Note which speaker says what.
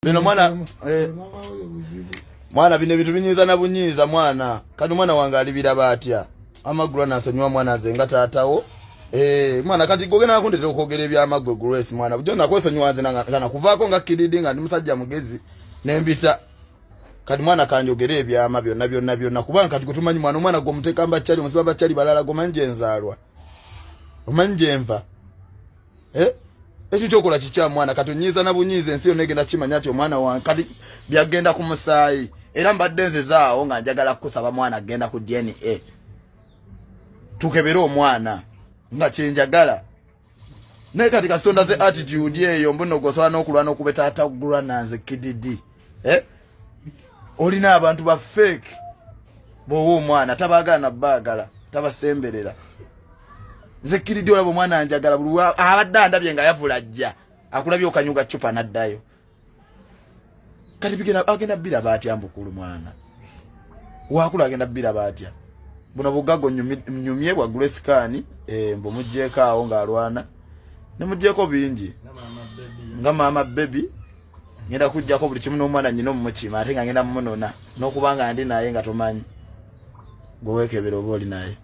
Speaker 1: Bino mwana bine bitu binyiza na bunyiza mwana. Kati mwana wange alibira batya. Amagulu anasanywa mwana azenga taatawo. Mwana kati gogena nakundete okogera ebyamagwe Grace mwana. Bujo nakwesanywa nze kana kuvaako nga kididi nga ndi musajja mugezi nembita. Kati mwana kanjogera ebyama byonna kubanga kati kutumanyi mwana go muteka mbachali musiba bachali balala go manje nzalwa. Omanje enva. Ekyo kyokola kikya mwana katonyiza na bunyize ensi yonegenda kimanya kyo mwana wa kati byagenda ku musayi era mbadde nze zaawo nga njagala kusaba mwana agenda ku DNA tukebera omwana nga kyenjagala naye kati kasonda ze attitude eyo mbuno gosola n'okulwana okubeta atagulwa nanze kididi olina abantu ba fake bo omwana tabagana bagala tabasemberera nze kididi olabo mwana anjagala bulu abadde andabye nga yavulajja akulabye okanyuga chupa naddayo kati bigena agenda bira batya mbukulu mwana wakula agenda bira batya buno bugago nyumye bwa Grace Kani mbo mujjeka awo nga alwana ne mujjeko bingi nga mama baby ngenda kujjako buli kimu n'omwana nyino mumukima ate nga ngenda mmunona n'okubanga ndi naye nga tomanyi gwe wekebera oba oli naye